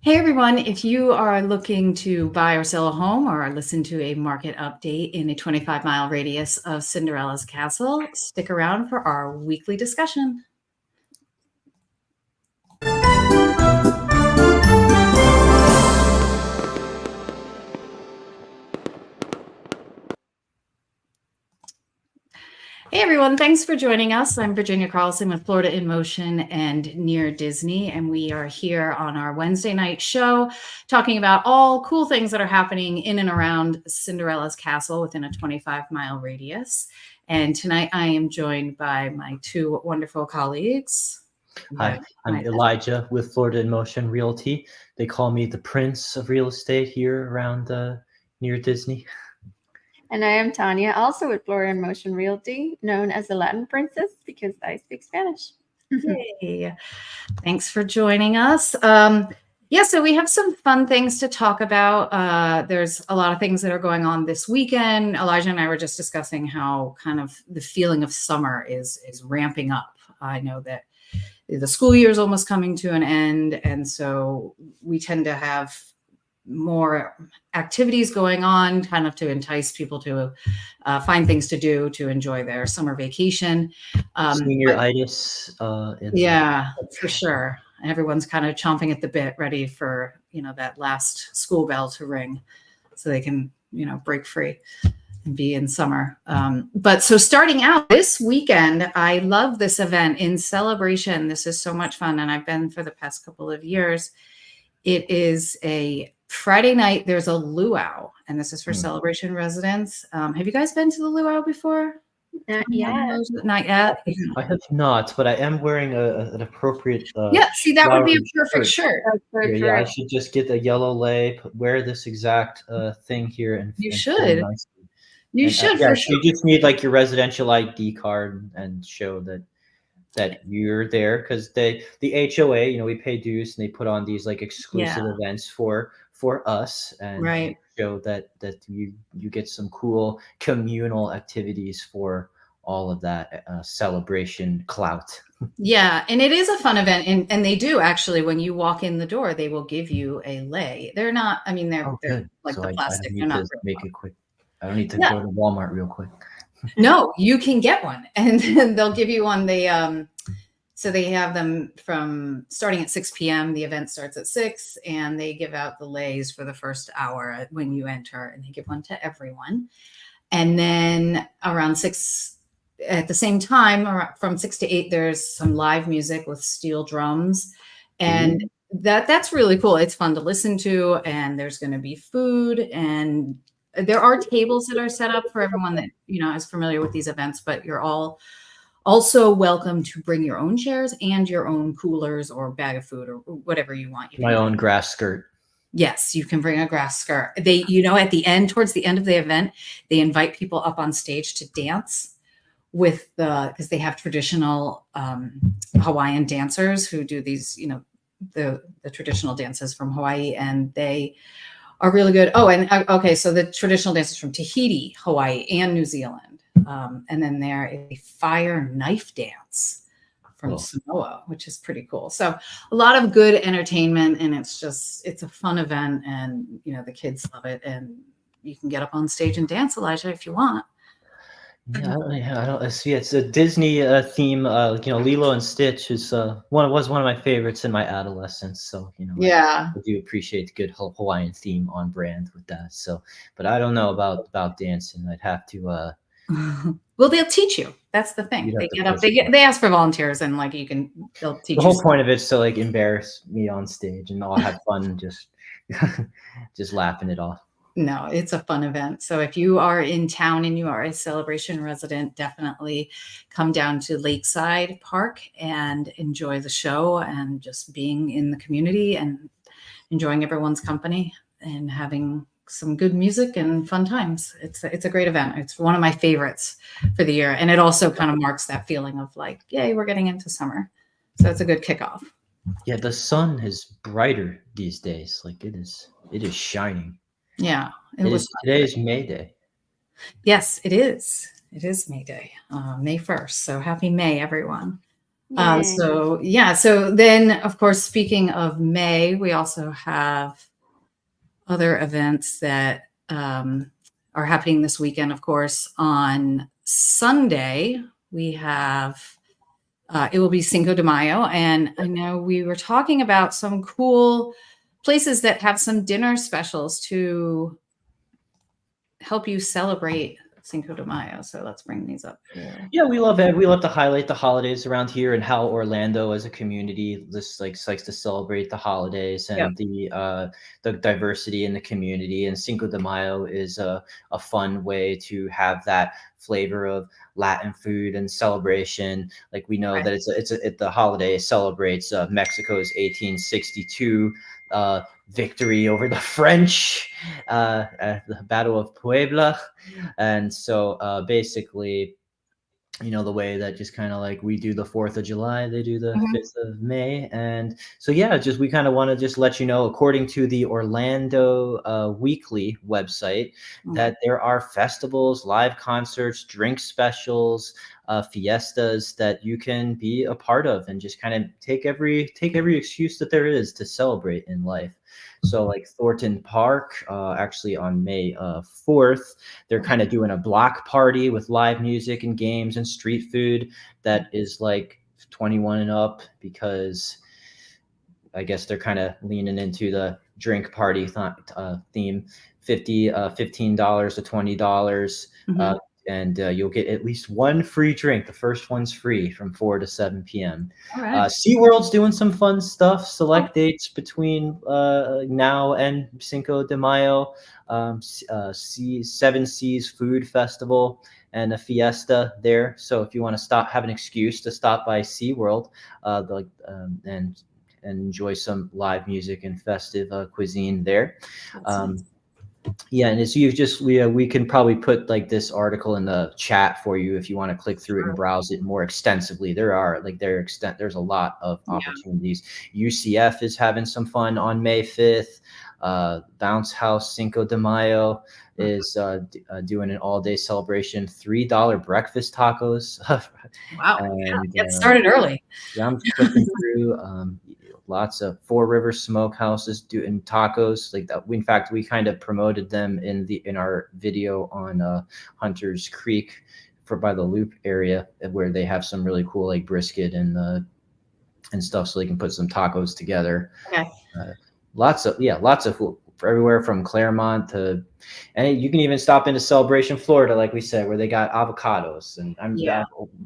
Hey everyone, if you are looking to buy or sell a home or listen to a market update in a 25-mile radius of Cinderella's castle, stick around for our weekly discussion. Hey everyone, thanks for joining us. I'm Virginia Carlson with Florida in Motion and Near Disney, and we are here on our Wednesday night show talking about all cool things that are happening in and around Cinderella's castle within a 25-mile radius. And tonight I am joined by my two wonderful colleagues. Hi, I'm Elijah with Florida in Motion Realty. They call me the Prince of Real Estate here around near Disney. And I am Tanya, also with Florida in Motion Realty, known as the Latin Princess because I speak Spanish. Hey, thanks for joining us. So we have some fun things to talk about. There's a lot of things that are going on this weekend. Elijah and I were just discussing how kind of the feeling of summer is ramping up. I know that the school year is almost coming to an end, and so we tend to have more activities going on kind of to entice people to find things to do to enjoy their summer vacation. Senioritis. Yeah, for sure. Everyone's kind of chomping at the bit, ready for, that last school bell to ring so they can, break free and be in summer. But so starting out this weekend, I love this event in Celebration. This is so much fun. And I've been for the past couple of years. It is a Friday night. There's a luau, and this is for Celebration residents. Have you guys been to the luau before? Not yet. Not yet. I have not, but I am wearing an appropriate. See, that would be a perfect shirt. Yeah, I should just get the yellow lay, wear this exact thing here, and you should. You should. For sure. You just need like your residential ID card and show that you're there, because the HOA, we pay dues, and they put on these like exclusive events for us, and show that you get some cool communal activities for all of that celebration clout. Yeah, and it is a fun event, and they do actually, when you walk in the door, they will give you a lei. They're not, they're like so the plastic. I don't need to make it quick. I don't need to go to Walmart real quick. No, you can get one, and they'll give you one. So they have them from starting at 6 p.m. The event starts at 6, and they give out the leis for the first hour when you enter, and they give one to everyone. And then around 6, at the same time, from 6 to 8, there's some live music with steel drums, and that's really cool. It's fun to listen to, and there's going to be food, and there are tables that are set up for everyone that, is familiar with these events, but you're all also welcome to bring your own chairs and your own coolers or bag of food or whatever you want. My own grass skirt. Yes, you can bring a grass skirt. They, at the end, towards the end of the event, they invite people up on stage to dance with because they have traditional Hawaiian dancers who do these, the traditional dances from Hawaii, and they are really good. Oh, and okay, so the traditional dances from Tahiti, Hawaii, and New Zealand. And then there is a fire knife dance from Samoa, which is pretty cool. So a lot of good entertainment, and it's a fun event, and the kids love it, and you can get up on stage and dance, Elijah, if you want. Yeah, I don't see. It's a Disney theme. Lilo and Stitch is was one of my favorites in my adolescence. So I do appreciate the good Hawaiian theme on brand with that. So, but I don't know about dancing. I'd have to. Well, they'll teach you. That's the thing. They get up. They ask for volunteers, and they'll teach you. The whole point of it is to like embarrass me on stage, and I'll have fun just laughing it off. No, it's a fun event. So if you are in town and you are a Celebration resident, definitely come down to Lakeside Park and enjoy the show and just being in the community and enjoying everyone's company and having some good music and fun times. It's a great event. It's one of my favorites for the year. And it also kind of marks that feeling of like, yay, we're getting into summer. So it's a good kickoff. Yeah, the sun is brighter these days. Like it is shining. Yeah. Today is May Day. Yes, it is. It is May Day, May 1st. So happy May, everyone. Yay. So then, of course, speaking of May, we also have other events that are happening this weekend. Of course, on Sunday, we have, it will be Cinco de Mayo. And I know we were talking about some cool places that have some dinner specials to help you celebrate Cinco de Mayo. So let's bring these up here. Yeah, we love to highlight the holidays around here and how Orlando as a community just likes to celebrate the holidays and the diversity in the community. And Cinco de Mayo is a fun way to have that flavor of Latin food and celebration. Like we know that the holiday celebrates Mexico's 1862 victory over the French at the Battle of Puebla. And so basically, you know, the way that just kind of like we do the 4th of July, they do the 5th of May. And so, yeah, just we kind of want to just let you know, according to the Orlando Weekly website, that there are festivals, live concerts, drink specials, fiestas that you can be a part of and just kind of take every excuse that there is to celebrate in life. So like Thornton Park, actually on May 4th, they're kind of doing a block party with live music and games and street food that is like 21 and up, because I guess they're kind of leaning into the drink party theme. $15 to $20. And you'll get at least one free drink. The first one's free from 4 to 7 p.m. All right. SeaWorld's doing some fun stuff. Select dates between now and Cinco de Mayo. Seven Seas Food Festival and a fiesta there. So if you want to have an excuse to stop by SeaWorld and enjoy some live music and festive cuisine there. Yeah, and so we can probably put like this article in the chat for you if you want to click through it and browse it more extensively. There's a lot of opportunities. UCF is having some fun on May 5th. Bounce House Cinco de Mayo is doing an all-day celebration, $3 breakfast tacos. Wow, get started early. Yeah, I'm flipping through. Lots of Four Rivers Smokehouses doing tacos like that. In fact, we kind of promoted them in our video on Hunters Creek by the Loop area, where they have some really cool like brisket and stuff, so they can put some tacos together. Okay. Lots of food everywhere from Claremont to, and you can even stop into Celebration Florida, like we said, where they got avocados. And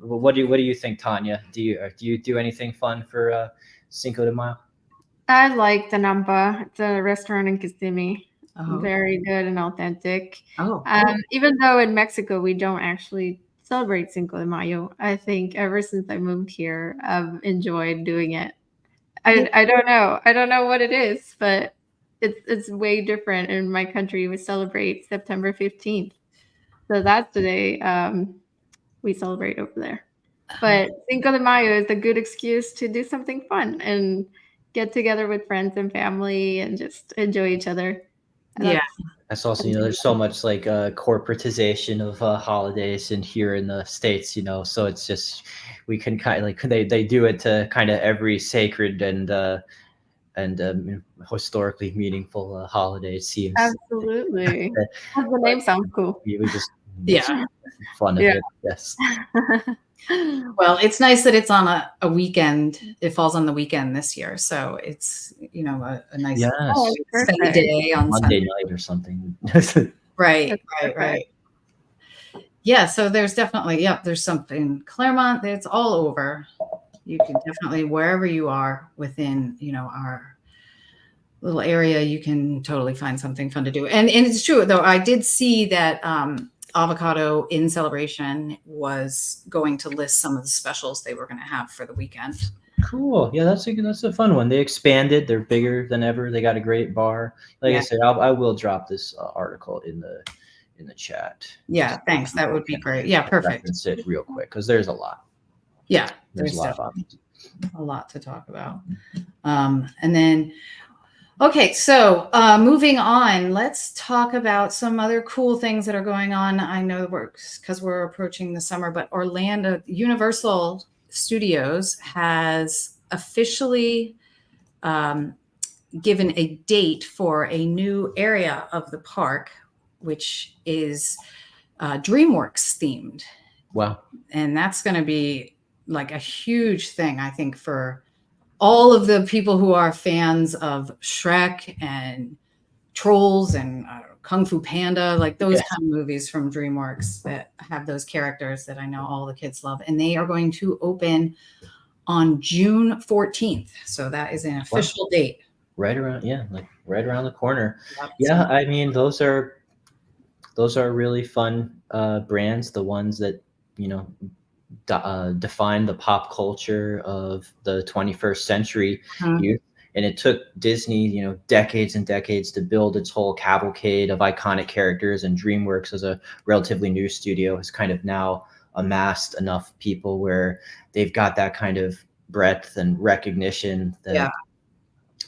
what do you think, Tanya? Do you do anything fun for Cinco de Mayo? I like the Nampa. It's a restaurant in Kissimmee. Oh. Very good and authentic. Oh, cool. Even though in Mexico we don't actually celebrate Cinco de Mayo, I think ever since I moved here, I've enjoyed doing it. I don't know what it is, but it's way different. In my country, we celebrate September 15th, so that's the day we celebrate over there. But Cinco de Mayo is a good excuse to do something fun and get together with friends and family and just enjoy each other. That's also, there's so much like corporatization of holidays in here in the States, so it's just, we can kind of like, they do it to kind of every sacred and historically meaningful holiday, it seems. Absolutely. The name sounds cool. We just fun of it, yes. Well, it's nice that it's on a weekend. It falls on the weekend this year, so it's a nice sunny day on Monday Sunday night or something. Right. Yeah, so there's definitely there's something Claremont. It's all over. You can definitely, wherever you are within our little area, you can totally find something fun to do. And it's true though. I did see that Avocado in Celebration was going to list some of the specials they were going to have for the weekend. Cool. Yeah, that's a fun one. They expanded. They're bigger than ever. They got a great bar. Like I said, I will drop this article in the chat. Yeah, thanks. That would be great. Yeah, perfect. Reference it real quick because there's a lot. Yeah, there's a lot of options. A lot to talk about. And then, okay, so moving on, let's talk about some other cool things that are going on. I know because we're approaching the summer, but Orlando Universal Studios has officially given a date for a new area of the park, which is DreamWorks themed. Wow. And that's going to be like a huge thing, I think, for all of the people who are fans of Shrek and Trolls and Kung Fu Panda, like those kind of movies from DreamWorks that have those characters that I know all the kids love. And they are going to open on June 14th. So that is an official date. Right around, like right around the corner. Yep. Yeah, I mean, those are really fun brands, the ones that, you know, define the pop culture of the 21st century youth. And it took Disney, you know, decades and decades to build its whole cavalcade of iconic characters, and DreamWorks, as a relatively new studio, has kind of now amassed enough people where they've got that kind of breadth and recognition that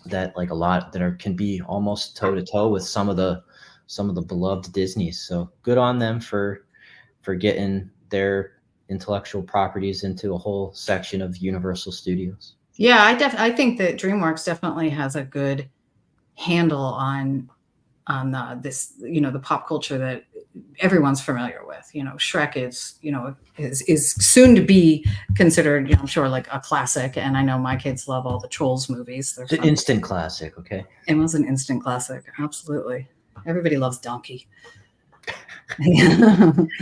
that like a lot that can be almost toe to toe with some of the beloved Disneys. So good on them for getting their intellectual properties into a whole section of Universal Studios. Yeah, I think that DreamWorks definitely has a good handle on this, you know, the pop culture that everyone's familiar with. You know, Shrek is, you know, is soon to be considered, you know, I'm sure, like a classic. And I know my kids love all the Trolls movies. They're It's an instant classic. Okay. It was an instant classic. Absolutely. Everybody loves Donkey.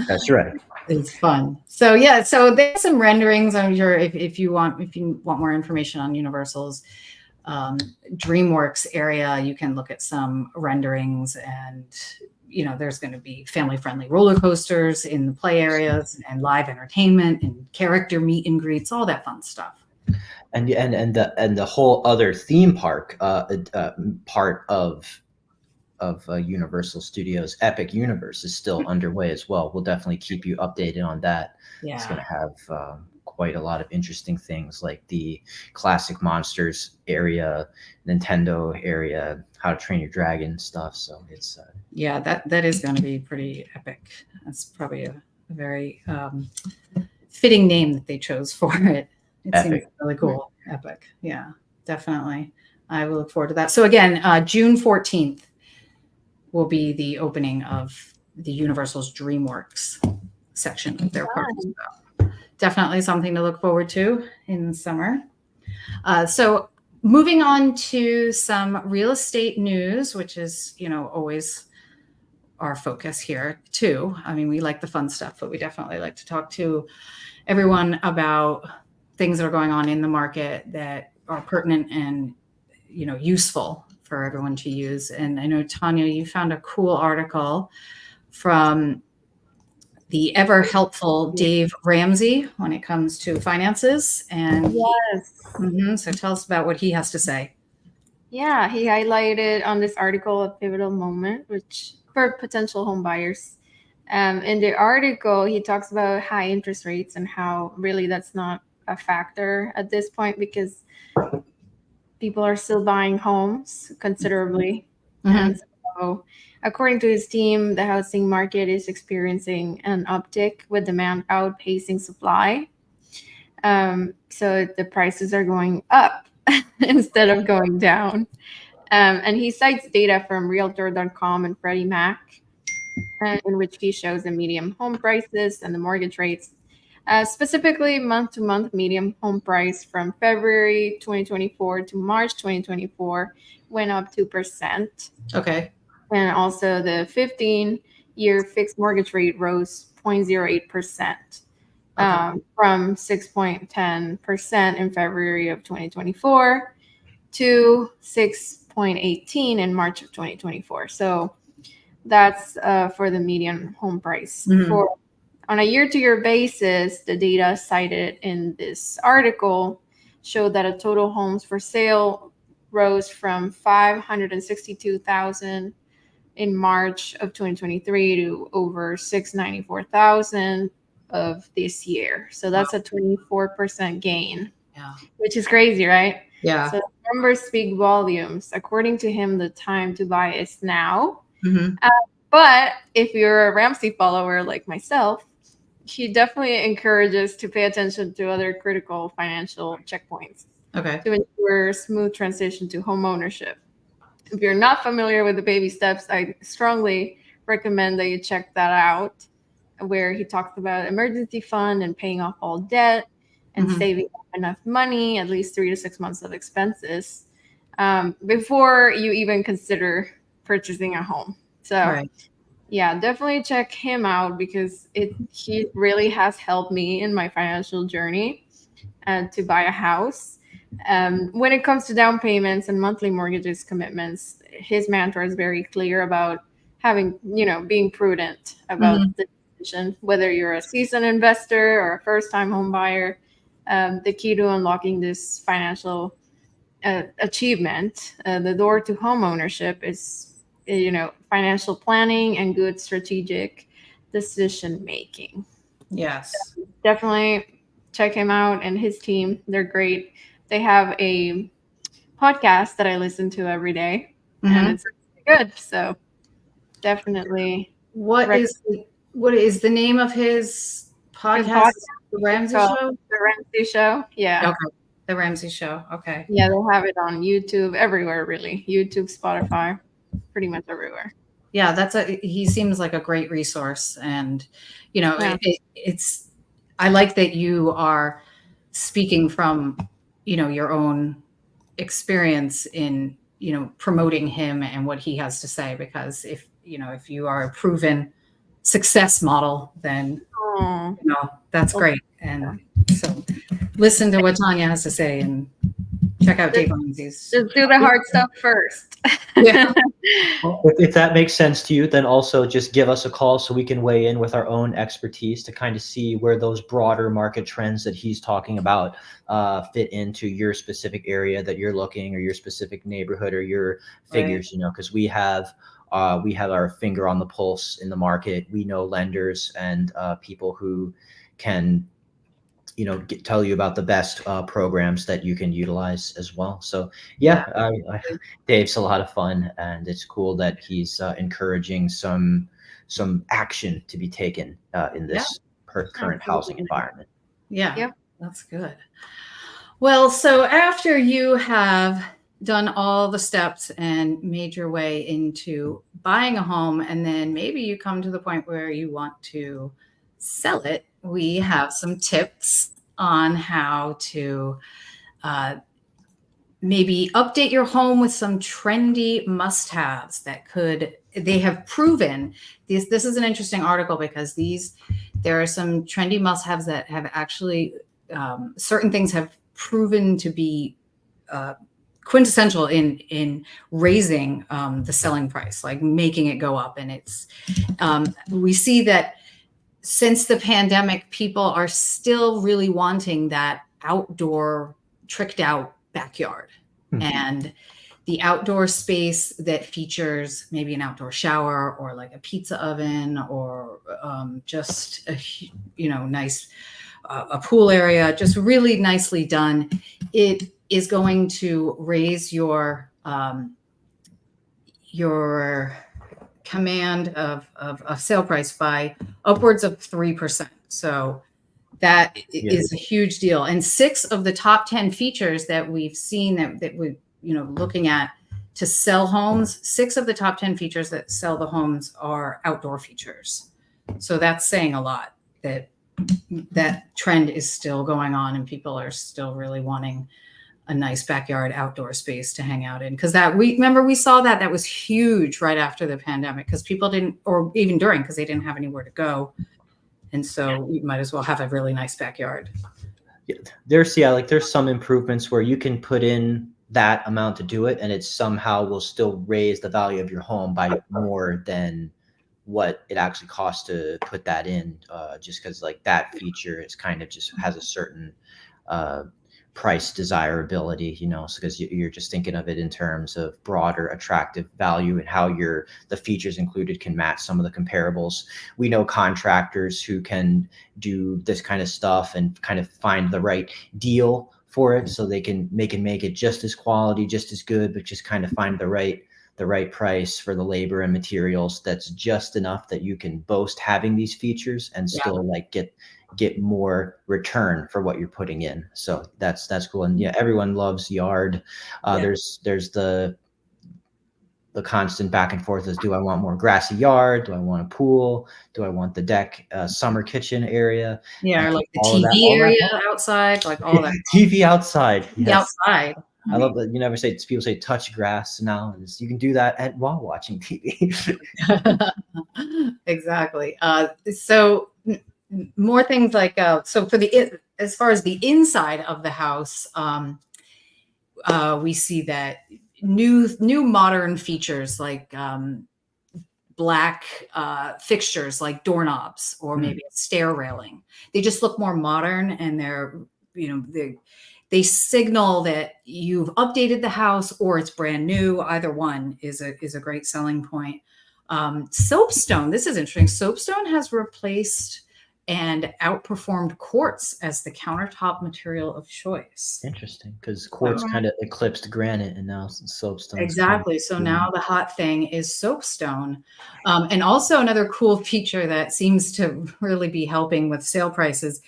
That's right. It's fun. So yeah, so there's some renderings. I'm sure if you want more information on Universal's DreamWorks area, you can look at some renderings, and you know, there's going to be family-friendly roller coasters in the play areas and live entertainment and character meet and greets, all that fun stuff. And the whole other theme park part of Universal Studios Epic Universe is still underway as well. We'll definitely keep you updated on that. Yeah. It's going to have quite a lot of interesting things, like the classic monsters area, Nintendo area, How to Train Your Dragon stuff. So it's yeah, that is going to be pretty epic. That's probably a very fitting name that they chose for it. It Epic. Seems really cool. Epic. Yeah, definitely. I will look forward to that. So again, June 14th will be the opening of the Universal's DreamWorks section of their park. So definitely something to look forward to in the summer. So moving on to some real estate news, which is, you know, always our focus here too. I mean, we like the fun stuff, but we definitely like to talk to everyone about things that are going on in the market that are pertinent and, you know, useful for everyone to use. And I know, Tanya, you found a cool article from the ever helpful Dave Ramsey when it comes to finances. And so tell us about what he has to say. Yeah, he highlighted on this article a pivotal moment, which for potential home buyers. In the article, he talks about high interest rates and how really that's not a factor at this point because people are still buying homes considerably. And so, according to his team, the housing market is experiencing an uptick with demand outpacing supply. So the prices are going up instead of going down. And he cites data from Realtor.com and Freddie Mac, in which he shows the median home prices and the mortgage rates. Specifically, month-to-month median home price from February 2024 to March 2024 went up 2%. Okay. And also the 15-year fixed mortgage rate rose 0.08%, from 6.10% in February of 2024 to 6.18% in March of 2024. So that's for the median home price. On a year-to-year basis, the data cited in this article showed that a total homes for sale rose from 562,000 in March of 2023 to over 694,000 of this year. So that's a 24% gain, which is crazy, right? Yeah. So numbers speak volumes. According to him, the time to buy is now. But if you're a Ramsey follower like myself, he definitely encourages to pay attention to other critical financial checkpoints Okay. to ensure smooth transition to home ownership. If you're not familiar with the baby steps, I strongly recommend that you check that out, where he talks about emergency fund and paying off all debt and Mhm. saving up enough money, at least 3 to 6 months of expenses, before you even consider purchasing a home. So Right. yeah, definitely check him out because he really has helped me in my financial journey to buy a house. When it comes to down payments and monthly mortgages commitments, his mantra is very clear about being prudent about Mhm. the decision, whether you're a seasoned investor or a first-time home buyer. The key to unlocking this financial achievement, the door to home ownership, is financial planning and good strategic decision making. Yes. Definitely check him out and his team. They're great. They have a podcast that I listen to every day, and Mhm. it's really good. So definitely What rec- is the name of his his podcast? podcast. The It's Ramsey called Show? The Ramsey Show. Yeah. Okay. The Ramsey Show. Okay. Yeah, they have it on YouTube, everywhere really. YouTube, Spotify, pretty much everywhere. Yeah, he seems like a great resource, and Yeah. it's I like that you are speaking from your own experience in promoting him and what he has to say, because if you are a proven success model, then Oh, that's well, great. And so listen to what Tanya has to say and check out Dave Ramsey's. just do the hard stuff first. Yeah. Well, if that makes sense to you, then also just give us a call so we can weigh in with our own expertise to kind of see where those broader market trends that he's talking about fit into your specific area that you're looking, or your specific neighborhood, or your figures. Because we have our finger on the pulse in the market. We know lenders and people who can tell you about the best programs that you can utilize as well. So yeah, Dave's a lot of fun, and it's cool that he's encouraging some action to be taken in this current housing environment. Yeah. Yep. That's good. Well, so after you have done all the steps and made your way into buying a home, and then maybe you come to the point where you want to sell it, we have some tips on how to maybe update your home with some trendy must-haves they have proven. This is an interesting article, because there are some trendy must-haves that have actually certain things have proven to be quintessential in raising the selling price, like making it go up. And we see that since the pandemic, people are still really wanting that outdoor, tricked out backyard. And the outdoor space that features maybe an outdoor shower, or like a pizza oven, or just a nice a pool area, just really nicely done. It is going to raise your command of sale price by upwards of 3%. So that is a huge deal. And 6 of the top 10 features that we've seen that we looking at to sell homes, 6 of the top 10 features that sell the homes are outdoor features. So that's saying a lot, that trend is still going on, and people are still really wanting a nice backyard outdoor space to hang out in. Because we saw that was huge right after the pandemic, because people didn't, or even during, because they didn't have anywhere to go. And so you might as well have a really nice backyard. Yeah, there's some improvements where you can put in that amount to do it, and it somehow will still raise the value of your home by more than what it actually costs to put that in, just because like that feature is kind of just has a certain price desirability, because you're just thinking of it in terms of broader attractive value, and how the features included can match some of the comparables. We know contractors who can do this kind of stuff and kind of find the right deal for it, so they can make it just as quality, just as good, but just kind of find the right the right price for the labor and materials that's just enough that you can boast having these features and still like get more return for what you're putting in. So that's cool. And yeah, everyone loves yard. There's the constant back and forth is, do I want more grassy yard? Do I want a pool? Do I want the deck, summer kitchen area? Yeah, or like the all of that- TV all that- area outside, like all that. TV outside. Yes. Outside. I love that. You never say, people say touch grass now. You can do that while watching TV. Exactly. So more things like, so for as far as the inside of the house, we see that new modern features like black fixtures like doorknobs or maybe a stair railing. They just look more modern, and they signal that you've updated the house or it's brand new. Either one is a great selling point. Soapstone, this is interesting. Soapstone has replaced and outperformed quartz as the countertop material of choice. Interesting, because quartz kind of eclipsed granite, and now soapstone. Exactly. So now the hot thing is soapstone. And also another cool feature that seems to really be helping with sale prices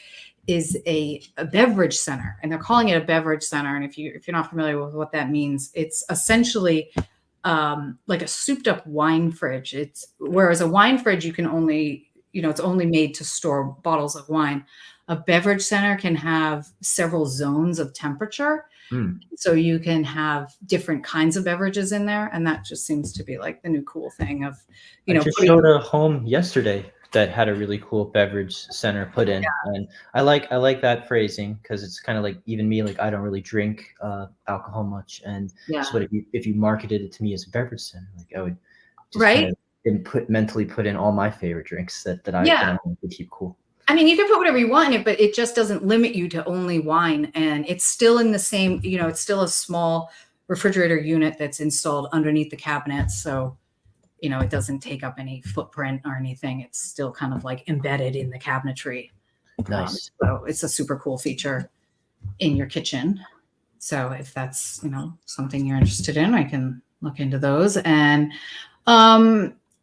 is a beverage center, and they're calling it a beverage center. And if you're not familiar with what that means, it's essentially like a souped up wine fridge. Whereas a wine fridge, you can only, it's only made to store bottles of wine. A beverage center can have several zones of temperature. So you can have different kinds of beverages in there. And that just seems to be like the new cool thing of, I just showed a home yesterday that had a really cool beverage center put in. And I like that phrasing, because it's kind of like, even me, like I don't really drink alcohol much. And so if you marketed it to me as a beverage center, like I would just kind of mentally put in all my favorite drinks that I want to keep cool. I mean, you can put whatever you want in it, but it just doesn't limit you to only wine. And it's still in the same, it's still a small refrigerator unit that's installed underneath the cabinets. So, it doesn't take up any footprint or anything. It's still kind of like embedded in the cabinetry. Nice. So it's a super cool feature in your kitchen. So if that's, something you're interested in, I can look into those. And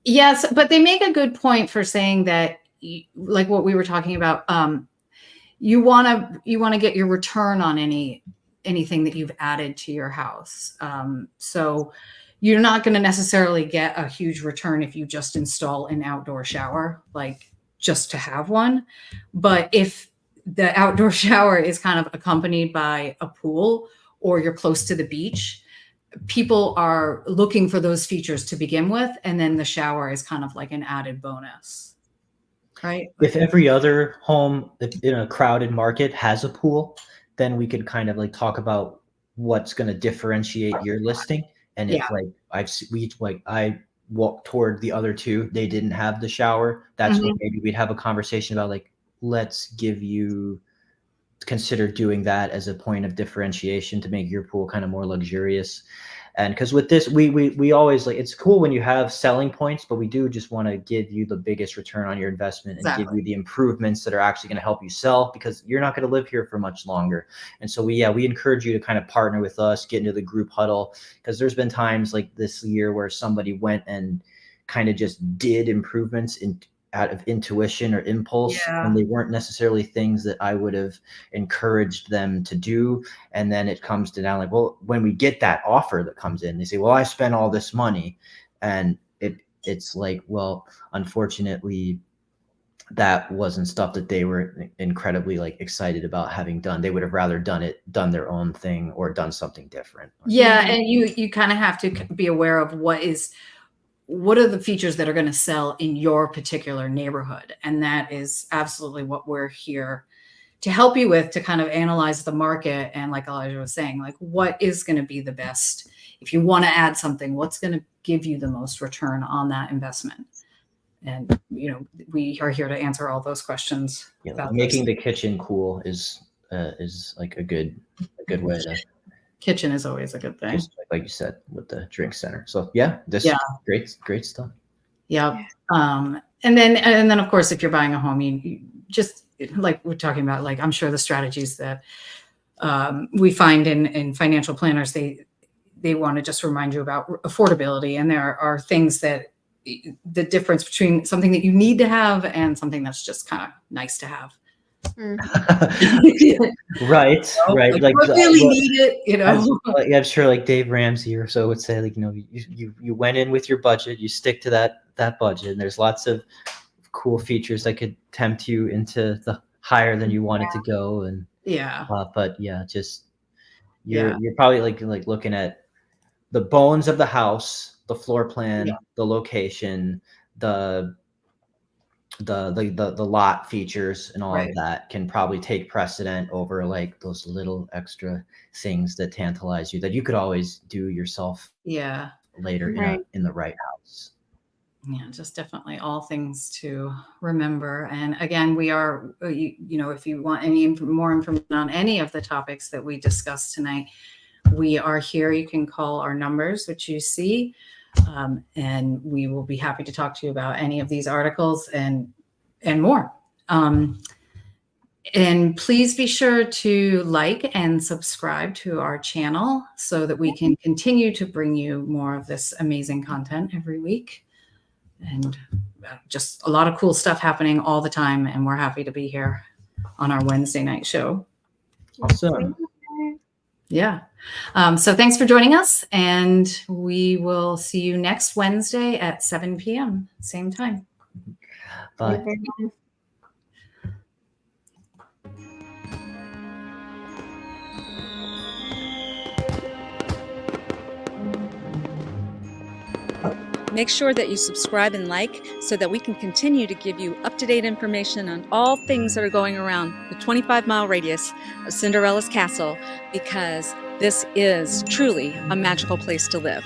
yes, but they make a good point for saying that, like what we were talking about, you want to get your return on anything that you've added to your house. So you're not going to necessarily get a huge return if you just install an outdoor shower, like just to have one. But if the outdoor shower is kind of accompanied by a pool, or you're close to the beach, people are looking for those features to begin with. And then the shower is kind of like an added bonus. Right. If every other home in a crowded market has a pool, then we could kind of like talk about what's going to differentiate your listing. And if I walked toward the other two, they didn't have the shower, that's when maybe we'd have a conversation about like, let's consider doing that as a point of differentiation to make your pool kind of more luxurious. And because with this, we always like, it's cool when you have selling points, but we do just want to give you the biggest return on your investment and give you the improvements that are actually going to help you sell, because you're not going to live here for much longer. And so we encourage you to kind of partner with us, get into the group huddle, because there's been times like this year where somebody went and kind of just did improvements out of intuition or impulse, and they weren't necessarily things that I would have encouraged them to do. And then it comes to now like, well, when we get that offer that comes in, they say, well, I spent all this money, and it's like, well, unfortunately, that wasn't stuff that they were incredibly like excited about having done. They would have rather done their own thing or done something different. Yeah, and you kind of have to be aware of what are the features that are going to sell in your particular neighborhood. And that is absolutely what we're here to help you with, to kind of analyze the market. And like Elijah was saying, like what is going to be the best, if you want to add something, what's going to give you the most return on that investment? And, we are here to answer all those questions. About making the kitchen cool is like a good way to. Kitchen is always a good thing. Just like you said with the drink center. So this great stuff. Yeah. And then of course, if you're buying a home, you just like we're talking about, like I'm sure the strategies that we find in financial planners, they want to just remind you about affordability. And there are things that the difference between something that you need to have and something that's just kind of nice to have. Right. Like you really need it, you know. I'm sure like Dave Ramsey or so would say, like, you know, you went in with your budget, you stick to that budget, and there's lots of cool features that could tempt you into the higher than you wanted to go. And but yeah, just you're probably like looking at the bones of the house, the floor plan, the location, the lot features, and all of that can probably take precedent over like those little extra things that tantalize you that you could always do yourself later in the right house. Yeah, just definitely all things to remember. And again, we are, you know, if you want any more information on any of the topics that we discussed tonight, we are here. You can call our numbers, which you see, and we will be happy to talk to you about any of these articles and more. And please be sure to like and subscribe to our channel so that we can continue to bring you more of this amazing content every week. And just a lot of cool stuff happening all the time. And we're happy to be here on our Wednesday night show. Awesome. Yeah. So thanks for joining us. And we will see you next Wednesday at 7 p.m. Same time. Bye. Make sure that you subscribe and like so that we can continue to give you up-to-date information on all things that are going around the 25-mile radius of Cinderella's castle, because this is truly a magical place to live.